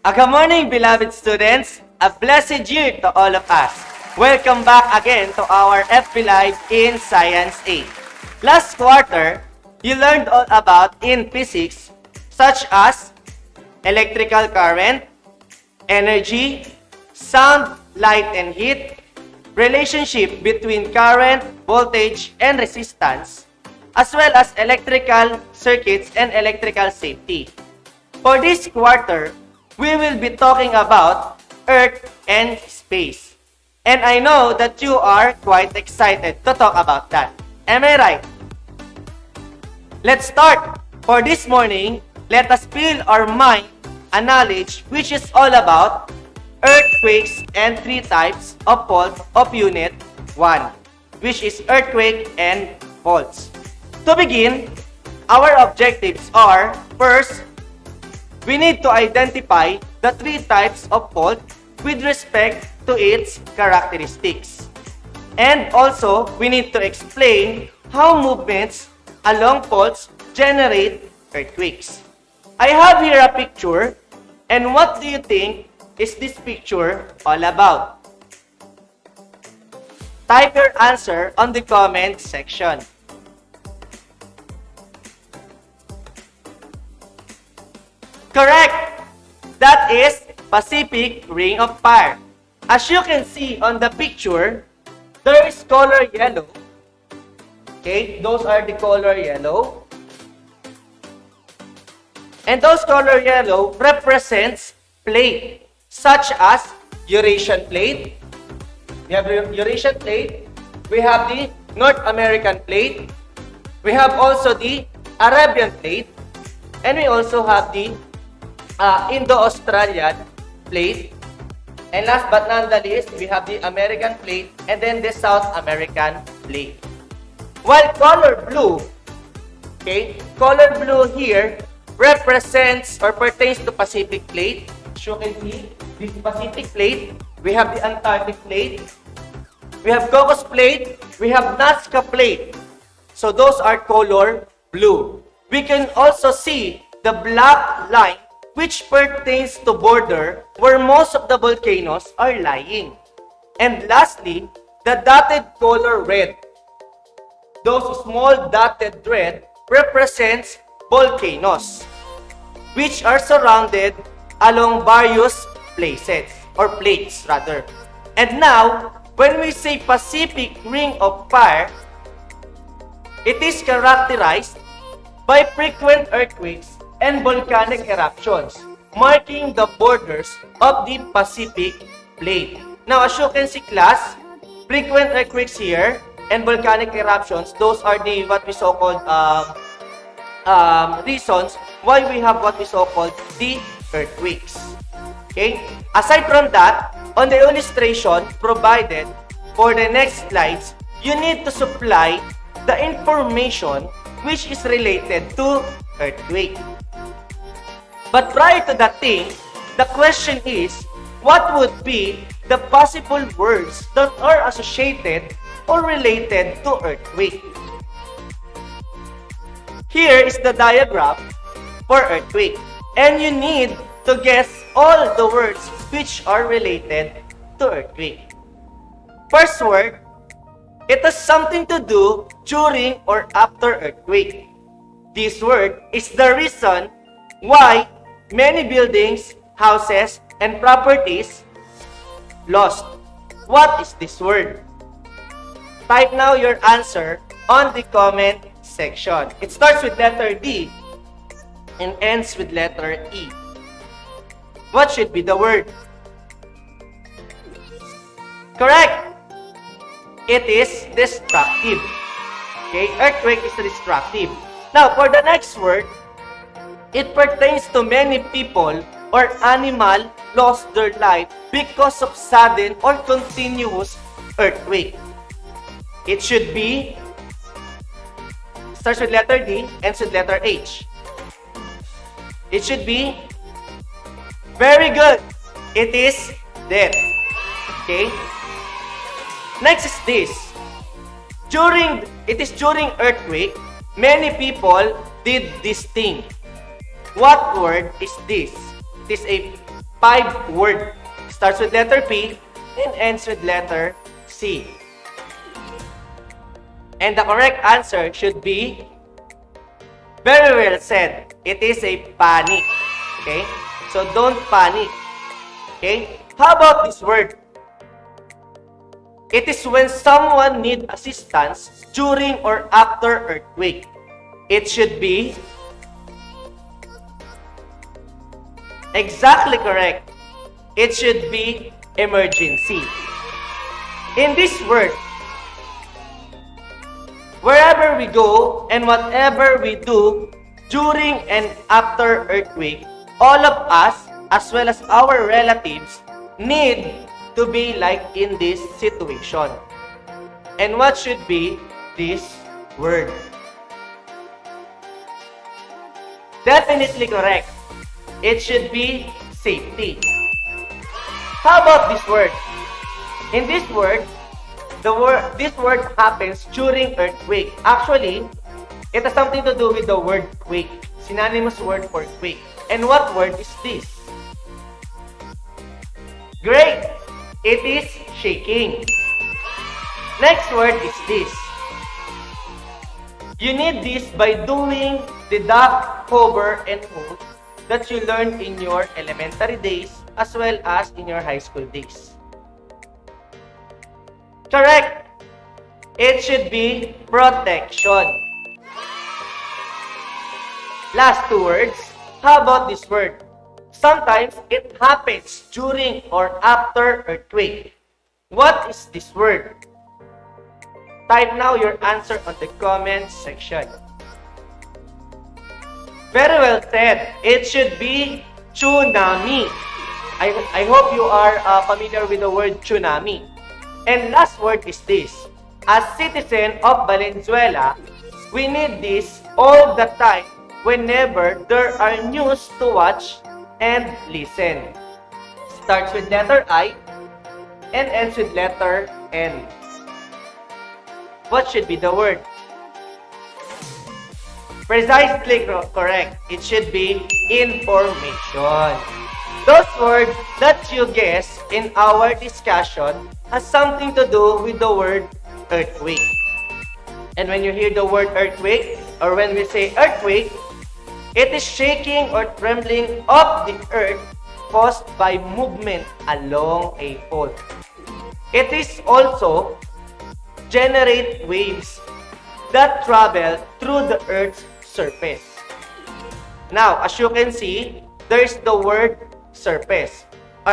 Good morning, beloved students. A blessed year to all of us. Welcome back again to our FB Live in Science 8. Last quarter, you learned all about in physics such as electrical current, energy, sound, light, and heat, relationship between current, voltage, and resistance, as well as electrical circuits and electrical safety. For this quarter, we will be talking about Earth and space. And I know that you are quite excited to talk about that. Am I right? Let's start. For this morning, let us fill our mind a knowledge which is all about earthquakes and three types of fault of Unit 1, which is earthquake and faults. To begin, our objectives are, first, we need to identify the three types of fault with respect to its characteristics. And also, we need to explain how movements along faults generate earthquakes. I have here a picture, and what do you think is this picture all about? Type your answer on the comment section. Correct! That is Pacific Ring of Fire. As you can see on the picture, there is color yellow. Okay, those are the color yellow. And those color yellow represents plate, such as Eurasian plate. We have Eurasian plate. We have the North American plate. We have also the Arabian plate. And we also have the Indo-Australian plate. And last but not the least, we have the American plate and then the South American plate. While color blue, okay, color blue here represents or pertains to Pacific plate. As you can see, this Pacific plate, we have the Antarctic plate, we have Cocos plate, we have Nazca plate. So those are color blue. We can also see the black line which pertains to border where most of the volcanoes are lying. And lastly, the dotted color red. Those small dotted red represents volcanoes, which are surrounded along various places, or plates rather. And now, when we say Pacific Ring of Fire, it is characterized by frequent earthquakes and volcanic eruptions, marking the borders of the Pacific Plate. Now, as you can see, class, frequent earthquakes here and volcanic eruptions, those are the what we so-called reasons why we have what we so-called the earthquakes. Okay? Aside from that, on the illustration provided for the next slides, you need to supply the information which is related to earthquake. But prior to that thing, the question is, what would be the possible words that are associated or related to earthquake? Here is the diagram for earthquake. And you need to guess all the words which are related to earthquake. First word, it has something to do during or after earthquake. This word is the reason why many buildings, houses, and properties lost. What is this word? Type now your answer on the comment section. It starts with letter D and ends with letter E. What should be the word? Correct! It is destructive. Okay, earthquake is destructive. Now, for the next word, it pertains to many people or animal lost their life because of sudden or continuous earthquake. It should be, starts with letter D, ends with letter H. It should be, very good, it is death. Okay? Next is this. It is during earthquake, many people did this thing. What word is this? It is a 5 word. Starts with letter P and ends with letter C. And the correct answer should be, very well said, it is a panic. Okay? So don't panic. Okay? How about this word? It is when someone needs assistance during or after earthquake. It should be exactly correct. It should be emergency. In this word, wherever we go and whatever we do during and after earthquake, all of us, as well as our relatives, need to be like in this situation. And what should be this word? Definitely correct. It should be safety. How about this word? In this word, this word happens during earthquake. Actually, it has something to do with the word quake. Synonymous word for quake. And what word is this? Great! It is shaking. Next word is this. You need this by doing the duck, hover, and hold that you learned in your elementary days as well as in your high school days. Correct! It should be protection. Last 2 words. How about this word? Sometimes it happens during or after earthquake. What is this word? Type now your answer on the comment section. Very well said. It should be tsunami. I hope you are familiar with the word tsunami. And last word is this. As citizen of Valenzuela, we need this all the time whenever there are news to watch and listen. Starts with letter I and ends with letter N. What should be the word? Precisely correct. It should be information. Those words that you guess in our discussion has something to do with the word earthquake. And when you hear the word earthquake, or when we say earthquake, it is shaking or trembling of the earth caused by movement along a fault. It is also generate waves that travel through the earth's surface. Now, as you can see, there is the word surface. We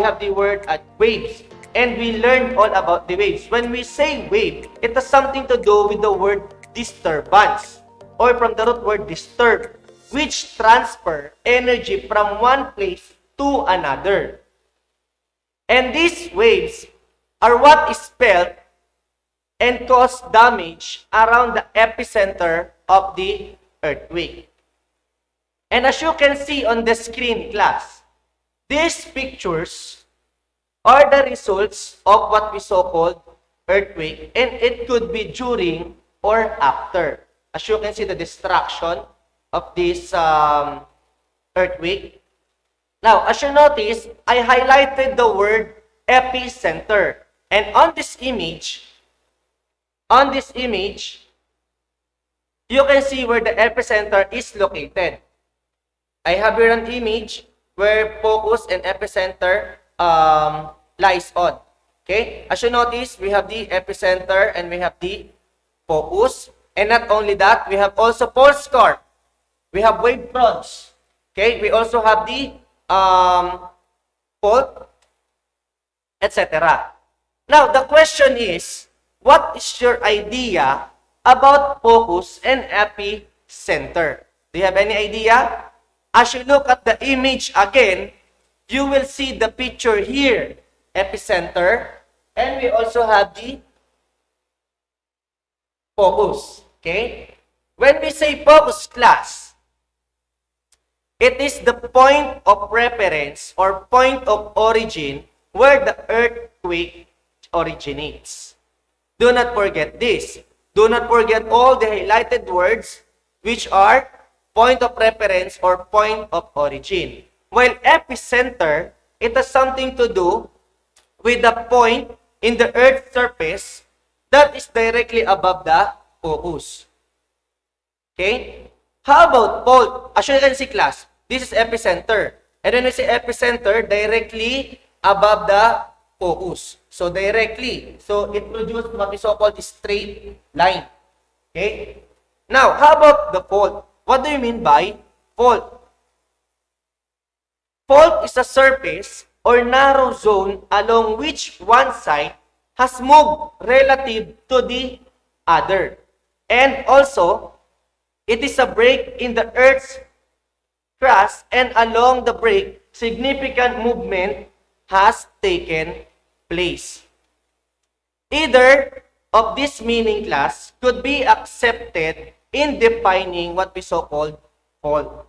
have the word waves. And we learned all about the waves. When we say wave, it has something to do with the word disturbance, or from the root word disturb, which transfer energy from one place to another. And these waves are what is felt and cause damage around the epicenter of the earthquake. And as you can see on the screen, class, these pictures are the results of what we so-called earthquake, and it could be during or after. As you can see, the destruction of this earthquake. Now, as you notice, I highlighted the word epicenter. And on this image, you can see where the epicenter is located. I have here an image where focus and epicenter lies on. Okay? As you notice, we have the epicenter and we have the focus. And not only that, we have also pulse core. We have wave fronts. Okay? We also have the fault, etc. Now, the question is, what is your idea about focus and epicenter? Do you have any idea? As you look at the image again, you will see the picture here, epicenter, and we also have the focus. Okay? When we say focus, class, it is the point of reference or point of origin where the earthquake originates. Do not forget this. Do not forget all the highlighted words which are point of reference or point of origin. While epicenter, it has something to do with the point in the Earth's surface that is directly above the focus. Okay? How about pole? As you can see, class, this is epicenter. And when we say epicenter, directly above the focus. So, directly. So, it produces what is so-called straight line. Okay? Now, how about the fault? What do you mean by fault? Fault is a surface or narrow zone along which one side has moved relative to the other. And also, it is a break in the Earth's crust, and along the break, significant movement has taken place. Either of this meaning, class, could be accepted in defining what we so-called fault.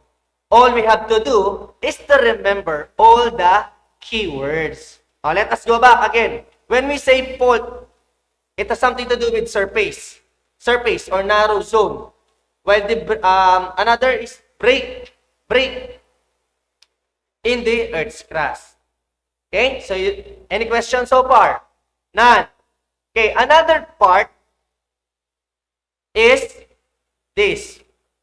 All we have to do is to remember all the keywords. Now, let us go back again. When we say fault, it has something to do with surface or narrow zone. While another is break in the Earth's crust. Okay, so any questions so far? None. Okay, another part is this,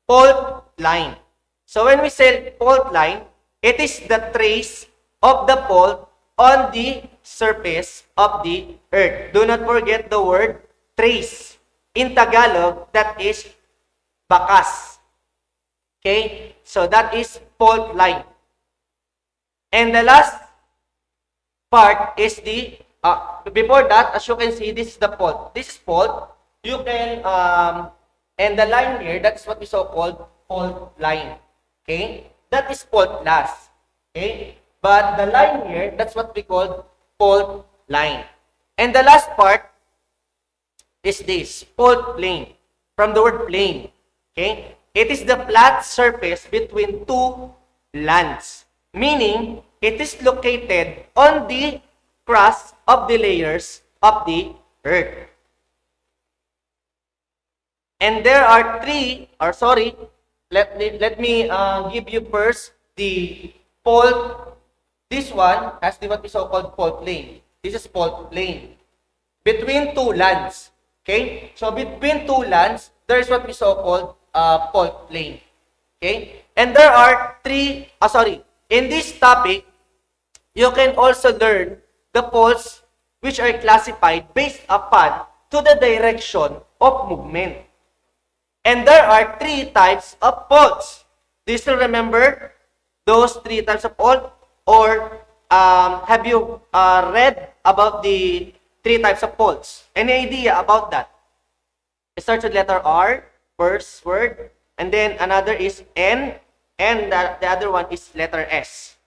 fault line. So when we say fault line, it is the trace of the fault on the surface of the Earth. Do not forget the word trace. In Tagalog, that is bakas. Okay? So that is fault line. And the last part is the, before that, as you can see, this is the fault. This is fault. You can, and the line here, that's what we so-called fault line. Okay? That is fault class. Okay? But the line here, that's what we call fault line. And the last part is this, fault plane. From the word plane. Okay? It is the flat surface between two lands. Meaning, it is located on the crust of the layers of the Earth. And there are let me give you first the fault. This one has the what is so-called fault plane. This is fault plane. Between two lands. Okay? So, between two lands, there is what we so-called fault plane. Okay? And there are in this topic, you can also learn the faults which are classified based upon to the direction of movement. And there are 3 types of faults. Do you still remember those 3 types of fault? Or have you read about the 3 types of faults? Any idea about that? It starts with letter R, first word, and then another is N, and the other one is letter S.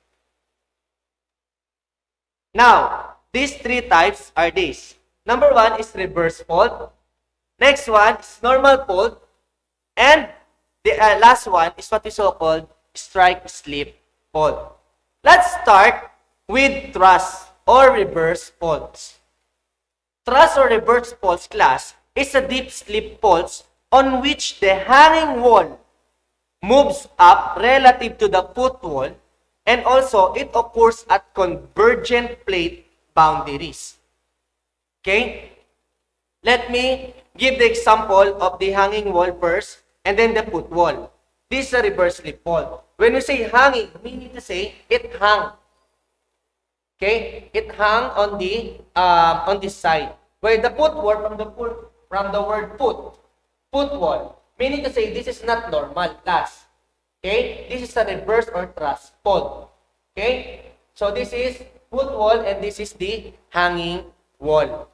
Now, these 3 types are these. Number 1 is reverse fault. Next one is normal fault. And the last one is what is so-called strike-slip fault. Let's start with thrust or reverse faults. Thrust or reverse faults class is a deep slip faults on which the hanging wall moves up relative to the foot wall, and also it occurs at convergent plate boundaries. Okay? Let me give the example of the hanging wall first and then the foot wall. This is a reverse slip fault. When we say hanging, we need to say it hung. Okay? It hung on this side. Where the foot wall from the word foot wall, meaning to say this is not normal class. Okay? This is a reverse or thrust fault. Okay? So this is foot wall and this is the hanging wall.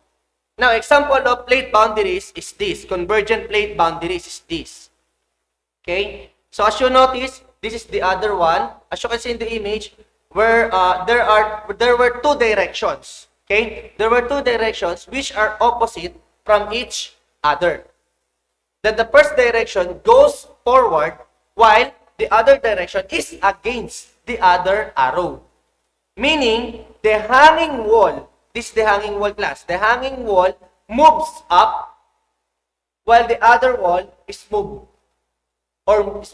Now, example of plate boundaries is this. Convergent plate boundaries is this. Okay? So, as you notice, this is the other one. As you can see in the image, where there were 2 directions. Okay? There were 2 directions which are opposite from each other. That the first direction goes forward while the other direction is against the other arrow. Meaning, the hanging wall, this is the hanging wall class. The hanging wall moves up while the other wall is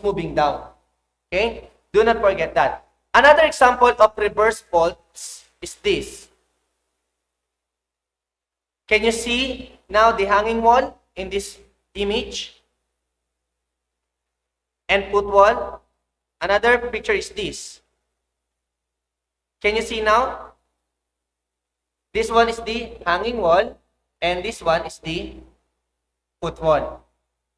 moving down. Okay? Do not forget that. Another example of reverse faults is this. Can you see now the hanging wall in this image? And put wall. Another picture is this. Can you see now? This one is the hanging wall, and this one is the put wall.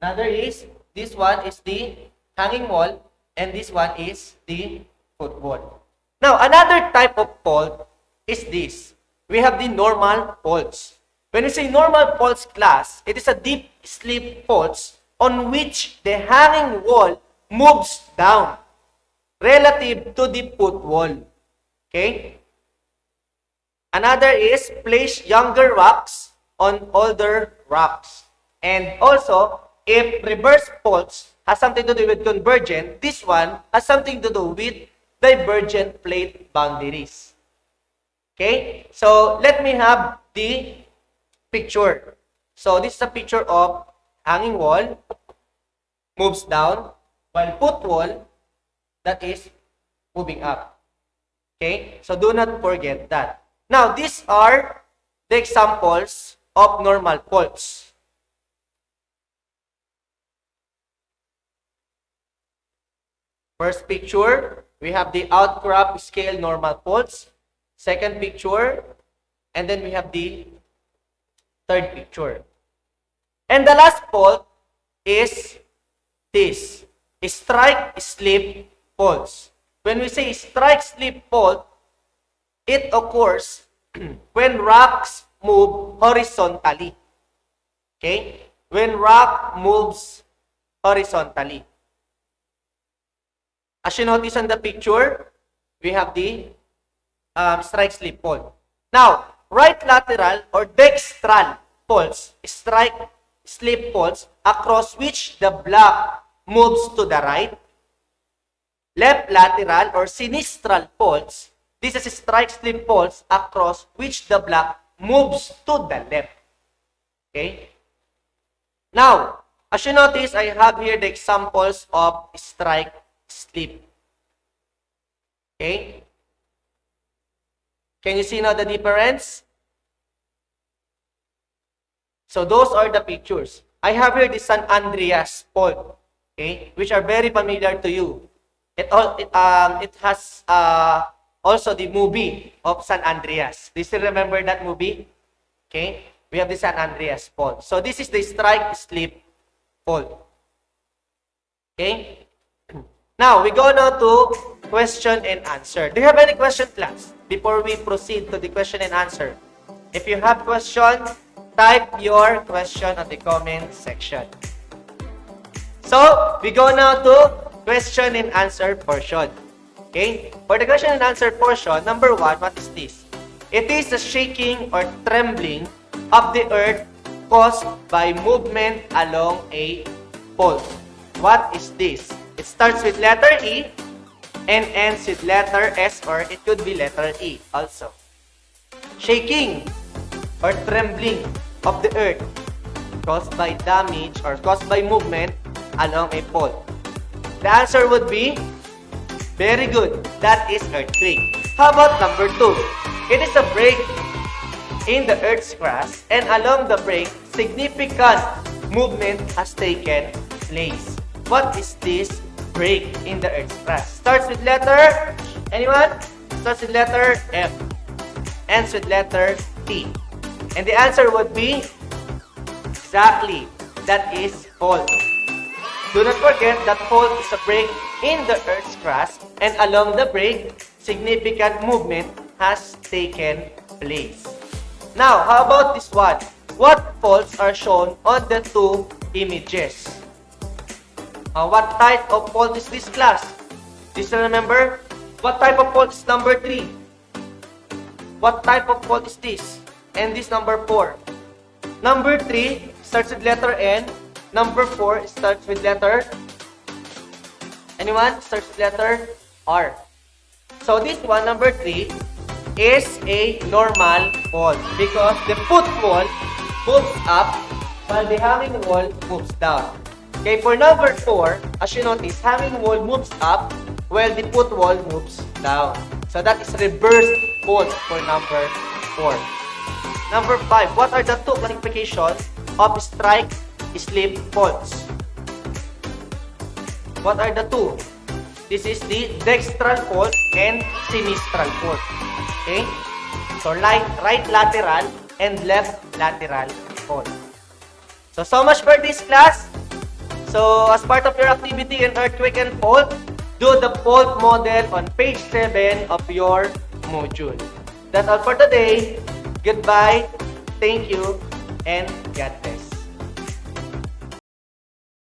Another is, this one is the hanging wall, and this one is the put wall. Now, another type of fault is this. We have the normal faults. When we say normal faults class, it is a deep sleep faults on which the hanging wall moves down relative to the put wall. Okay? Another is place younger rocks on older rocks. And also, if reverse faults has something to do with convergent, this one has something to do with divergent plate boundaries. Okay? So, let me have the picture. So, this is a picture of hanging wall, moves down, while put wall, that is moving up. Okay? So, do not forget that. Now, these are the examples of normal faults. First picture, we have the outcrop scale normal faults. Second picture, and then we have the third picture. And the last fault is this, strike slip faults. When we say strike slip fault, it occurs when rocks move horizontally. Okay? When rock moves horizontally. As you notice on the picture, we have the strike slip fault. Now, right lateral or dextral faults, strike slip faults across which the block moves to the right. Left lateral or sinistral faults, this is strike slip faults across which the block moves to the left. Okay? Now, as you notice, I have here the examples of strike slip. Okay? Can you see now the difference? So those are the pictures. I have here the San Andreas fault, okay, which are very familiar to you. It has also the movie of San Andreas. Do you still remember that movie? Okay, we have the San Andreas fault. So this is the strike slip fault. Okay. Now we go now to question and answer. Do you have any question, class? Before we proceed to the question and answer, if you have question, type your question on the comment section. So we go now to question and answer portion. Okay? For the question and answer portion, number 1, what is this? It is the shaking or trembling of the earth caused by movement along a fault. What is this? It starts with letter E and ends with letter S, or it could be letter E also. Shaking or trembling of the earth caused by damage or caused by movement along a fault. The answer would be, very good, that is earthquake. How about number 2? It is a break in the earth's crust, and along the break, significant movement has taken place. What is this break in the earth's crust? Starts with letter, anyone? Starts with letter F. Ends with letter T. And the answer would be, exactly, that is fault. Do not forget that fault is a break in the earth's crust, and along the break, significant movement has taken place. Now, how about this one? What faults are shown on the 2 images? What type of fault is this, class? Do you still remember? What type of fault is number 3? What type of fault is this? And this number 4. Number 3 starts with letter N. Number 4 starts with letter... Anyone? Starts with letter R. So this one, number 3, is a normal fault because the foot wall moves up while the hanging wall moves down. Okay, for number 4, as you notice, hanging wall moves up while the footwall moves down. So that is reverse fault for number 4. Number 5, what are the two classifications of strike slip faults? What are the two? This is the dextral fault and sinistral fault. Okay? So right lateral and left lateral fault. So much for this class. So as part of your activity in earthquake and fault, do the fault model on page 7 of your module. That's all for today. Goodbye. Thank you. And God bless.